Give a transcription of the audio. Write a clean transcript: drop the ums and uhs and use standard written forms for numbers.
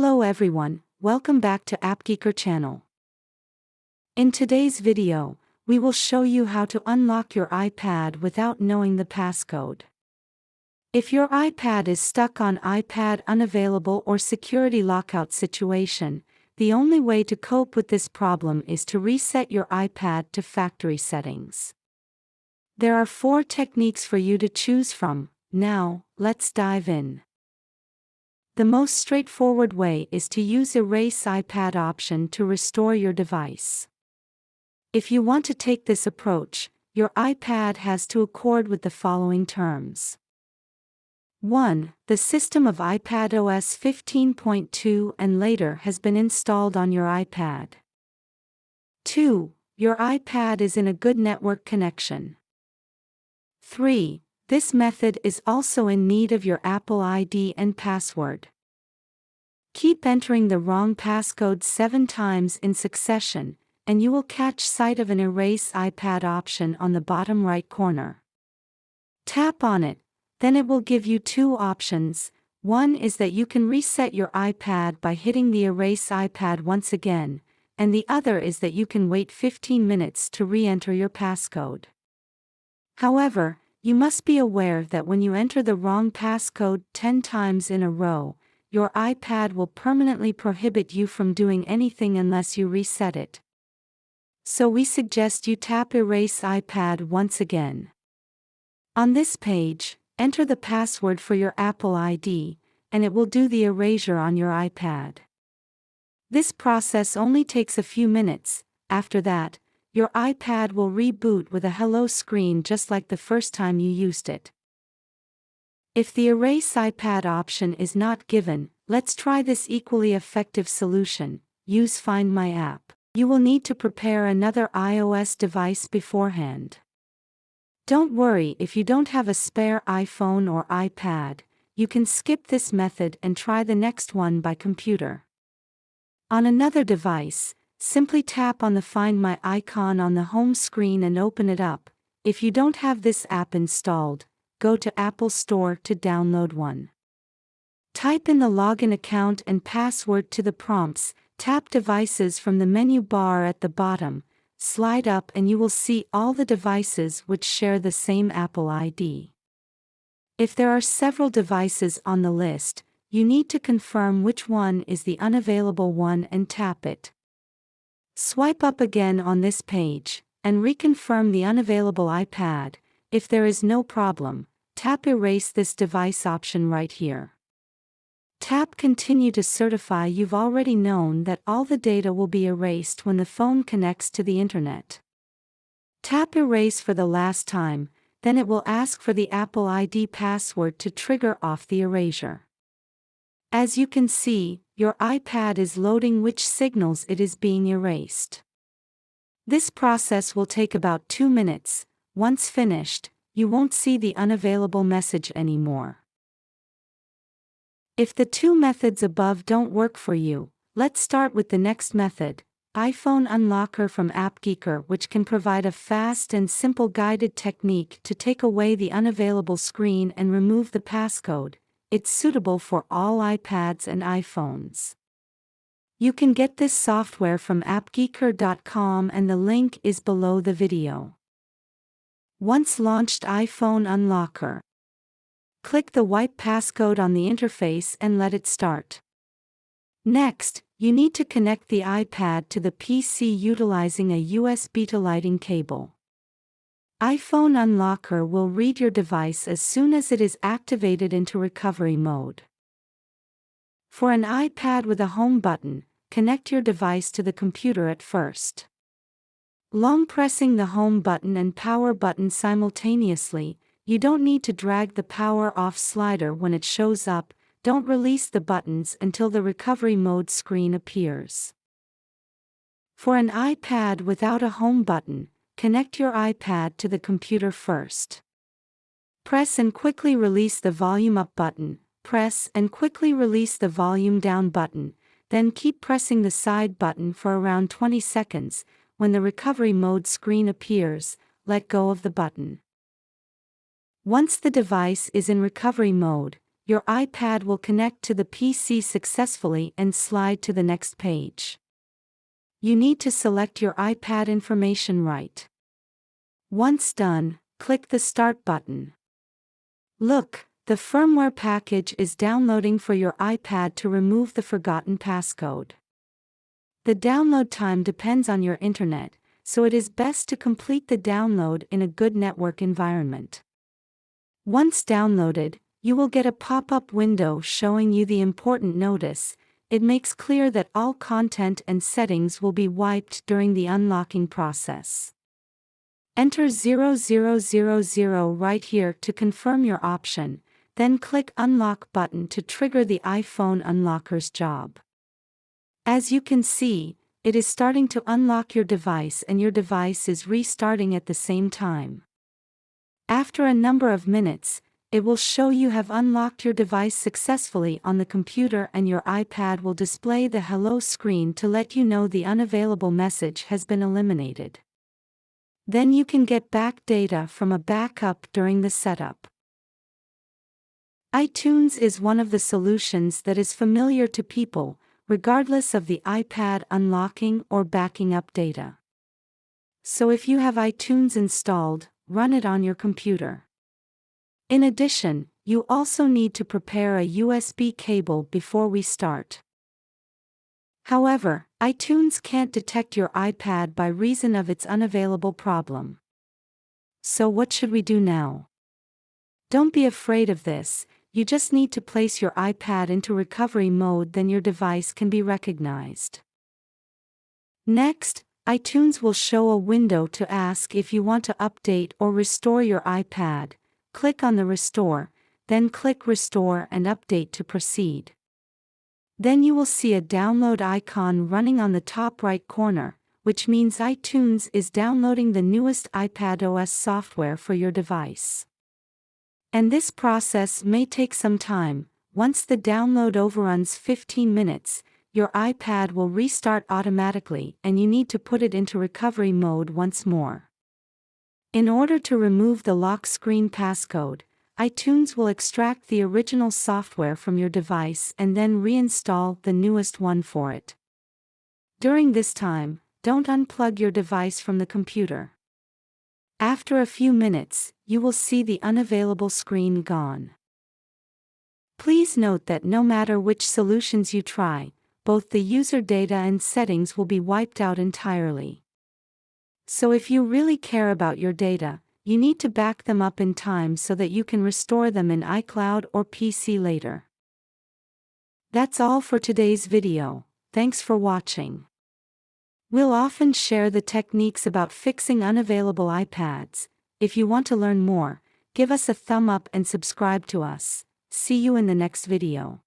Hello everyone, welcome back to Appgeeker channel. In today's video, we will show you how to unlock your iPad without knowing the passcode. If your iPad is stuck on iPad Unavailable or Security Lockout situation, the only way to cope with this problem is to reset your iPad to factory settings. There are 4 techniques for you to choose from. Now, let's dive in. The most straightforward way is to use Erase iPad option to restore your device. If you want to take this approach, your iPad has to accord with the following terms. 1. The system of iPadOS 15.2 and later has been installed on your iPad. 2. Your iPad is in a good network connection. 3. This method is also in need of your Apple ID and password. Keep entering the wrong passcode 7 times in succession, and you will catch sight of an Erase iPad option on the bottom right corner. Tap on it, then it will give you 2 options. One is that you can reset your iPad by hitting the Erase iPad once again, and the other is that you can wait 15 minutes to re-enter your passcode. However, you must be aware that when you enter the wrong passcode 10 times in a row, your iPad will permanently prohibit you from doing anything unless you reset it. So we suggest you tap Erase iPad once again. On this page, enter the password for your Apple ID, and it will do the erasure on your iPad. This process only takes a few minutes. After that, your iPad will reboot with a hello screen just like the first time you used it. If the Erase iPad option is not given, let's try this equally effective solution. Use Find My App. You will need to prepare another iOS device beforehand. Don't worry if you don't have a spare iPhone or iPad, you can skip this method and try the next one by computer. On another device, simply tap on the Find My icon on the home screen and open it up. If you don't have this app installed, go to Apple Store to download one. Type in the login account and password to the prompts, tap Devices from the menu bar at the bottom, slide up and you will see all the devices which share the same Apple ID. If there are several devices on the list, you need to confirm which one is the unavailable one and tap it. Swipe up again on this page, and reconfirm the unavailable iPad. If there is no problem, tap Erase this device option right here. Tap Continue to certify you've already known that all the data will be erased when the phone connects to the internet. Tap Erase for the last time, then it will ask for the Apple ID password to trigger off the erasure. As you can see, your iPad is loading which signals it is being erased. This process will take about 2 minutes. Once finished, you won't see the unavailable message anymore. If the 2 methods above don't work for you, let's start with the next method, iPhone Unlocker from Appgeeker, which can provide a fast and simple guided technique to take away the unavailable screen and remove the passcode. It's suitable for all iPads and iPhones. You can get this software from appgeeker.com and the link is below the video. Once launched iPhone Unlocker, click the wipe passcode on the interface and let it start. Next, you need to connect the iPad to the PC utilizing a USB to Lightning cable. iPhone Unlocker will read your device as soon as it is activated into recovery mode. For an iPad with a home button, connect your device to the computer at first. Long pressing the home button and power button simultaneously, you don't need to drag the power off slider when it shows up. Don't release the buttons until the recovery mode screen appears. For an iPad without a home button, connect your iPad to the computer first. Press and quickly release the volume up button, press and quickly release the volume down button, then keep pressing the side button for around 20 seconds. When the recovery mode screen appears, let go of the button. Once the device is in recovery mode, your iPad will connect to the PC successfully and slide to the next page. You need to select your iPad information right. Once done, click the Start button. Look, the firmware package is downloading for your iPad to remove the forgotten passcode. The download time depends on your internet, so it is best to complete the download in a good network environment. Once downloaded, you will get a pop-up window showing you the important notice. It makes clear that all content and settings will be wiped during the unlocking process. Enter 0000 right here to confirm your option, then click Unlock button to trigger the iPhone unlocker's job. As you can see, it is starting to unlock your device and your device is restarting at the same time. After a number of minutes, it will show you have unlocked your device successfully on the computer and your iPad will display the hello screen to let you know the unavailable message has been eliminated. Then you can get back data from a backup during the setup. iTunes is one of the solutions that is familiar to people, regardless of the iPad unlocking or backing up data. So if you have iTunes installed, run it on your computer. In addition, you also need to prepare a USB cable before we start. However, iTunes can't detect your iPad by reason of its unavailable problem. So what should we do now? Don't be afraid of this, you just need to place your iPad into recovery mode, then your device can be recognized. Next, iTunes will show a window to ask if you want to update or restore your iPad. Click on the Restore, then click Restore and Update to proceed. Then you will see a download icon running on the top right corner, which means iTunes is downloading the newest iPadOS software for your device. And this process may take some time. Once the download overruns 15 minutes, your iPad will restart automatically and you need to put it into recovery mode once more. In order to remove the lock screen passcode, iTunes will extract the original software from your device and then reinstall the newest one for it. During this time, don't unplug your device from the computer. After a few minutes, you will see the unavailable screen gone. Please note that no matter which solutions you try, both the user data and settings will be wiped out entirely. So if you really care about your data, you need to back them up in time so that you can restore them in iCloud or PC later. That's all for today's video. Thanks for watching. We'll often share the techniques about fixing unavailable iPads. If you want to learn more, give us a thumb up and subscribe to us. See you in the next video.